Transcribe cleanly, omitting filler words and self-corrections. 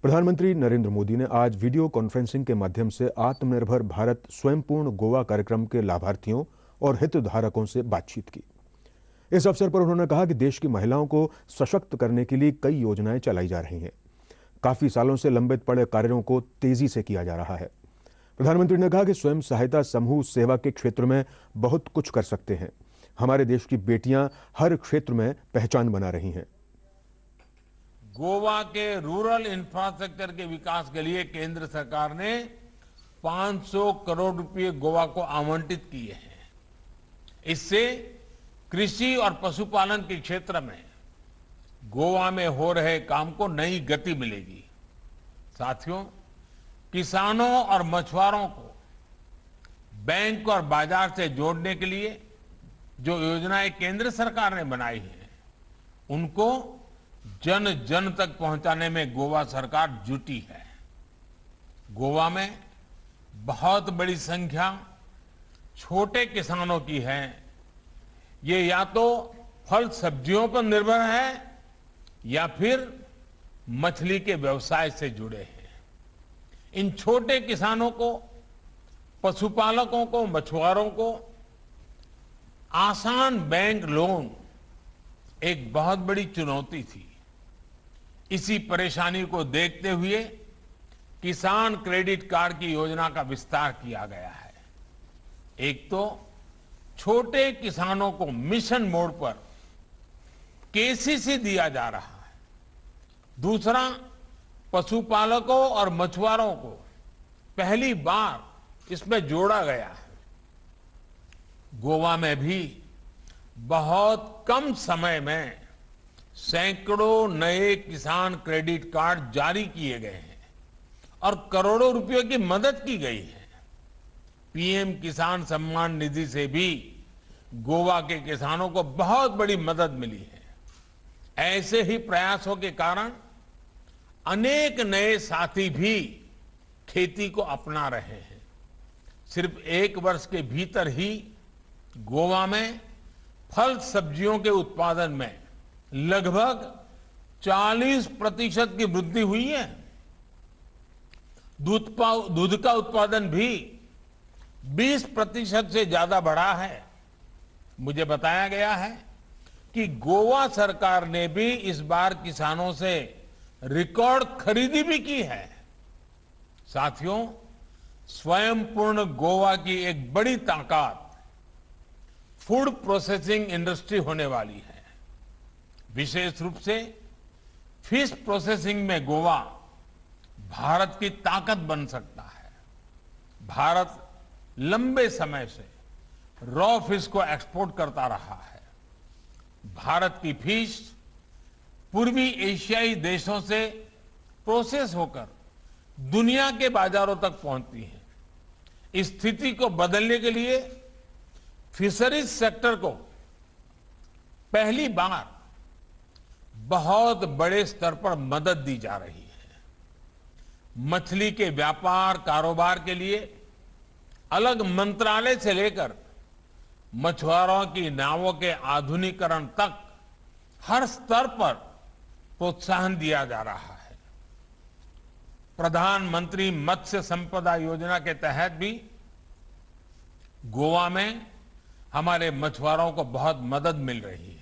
प्रधानमंत्री नरेंद्र मोदी ने आज वीडियो कॉन्फ्रेंसिंग के माध्यम से आत्मनिर्भर भारत स्वयंपूर्ण गोवा कार्यक्रम के लाभार्थियों और हितधारकों से बातचीत की। इस अवसर पर उन्होंने कहा कि देश की महिलाओं को सशक्त करने के लिए कई योजनाएं चलाई जा रही हैं। काफी सालों से लंबित पड़े कार्यों को तेजी से किया जा रहा है। प्रधानमंत्री ने कहा कि स्वयं सहायता समूह सेवा के क्षेत्र में बहुत कुछ कर सकते हैं। हमारे देश की बेटियां हर क्षेत्र में पहचान बना रही हैं। गोवा के रूरल इंफ्रास्ट्रक्चर के विकास के लिए केंद्र सरकार ने 500 करोड़ रुपए गोवा को आवंटित किए हैं। इससे कृषि और पशुपालन के क्षेत्र में गोवा में हो रहे काम को नई गति मिलेगी। साथियों, किसानों और मछुआरों को बैंक और बाजार से जोड़ने के लिए जो योजनाएं केंद्र सरकार ने बनाई हैं, उनको जन जन तक पहुंचाने में गोवा सरकार जुटी है। गोवा में बहुत बड़ी संख्या छोटे किसानों की है। ये या तो फल सब्जियों पर निर्भर है या फिर मछली के व्यवसाय से जुड़े हैं। इन छोटे किसानों को, पशुपालकों को, मछुआरों को आसान बैंक लोन एक बहुत बड़ी चुनौती थी। इसी परेशानी को देखते हुए किसान क्रेडिट कार्ड की योजना का विस्तार किया गया है। एक तो छोटे किसानों को मिशन मोड पर केसीसी दिया जा रहा है। दूसरा, पशुपालकों और मछुआरों को पहली बार इसमें जोड़ा गया है। गोवा में भी बहुत कम समय में सैकड़ों नए किसान क्रेडिट कार्ड जारी किए गए हैं और करोड़ों रुपयों की मदद की गई है। पीएम किसान सम्मान निधि से भी गोवा के किसानों को बहुत बड़ी मदद मिली है। ऐसे ही प्रयासों के कारण अनेक नए साथी भी खेती को अपना रहे हैं। सिर्फ एक वर्ष के भीतर ही गोवा में फल सब्जियों के उत्पादन में लगभग 40% की वृद्धि हुई है। दूध का उत्पादन भी 20% से ज्यादा बढ़ा है। मुझे बताया गया है कि गोवा सरकार ने भी इस बार किसानों से रिकॉर्ड खरीदी भी की है। साथियों, स्वयंपूर्ण गोवा की एक बड़ी ताकत फूड प्रोसेसिंग इंडस्ट्री होने वाली है। विशेष रूप से फिश प्रोसेसिंग में गोवा भारत की ताकत बन सकता है। भारत लंबे समय से रॉ फिश को एक्सपोर्ट करता रहा है। भारत की फिश पूर्वी एशियाई देशों से प्रोसेस होकर दुनिया के बाजारों तक पहुंचती है। इस स्थिति को बदलने के लिए फिशरीज सेक्टर को पहली बार बहुत बड़े स्तर पर मदद दी जा रही है। मछली के व्यापार कारोबार के लिए अलग मंत्रालय से लेकर मछुआरों की नावों के आधुनिकीकरण तक हर स्तर पर प्रोत्साहन दिया जा रहा है। प्रधानमंत्री मत्स्य संपदा योजना के तहत भी गोवा में हमारे मछुआरों को बहुत मदद मिल रही है।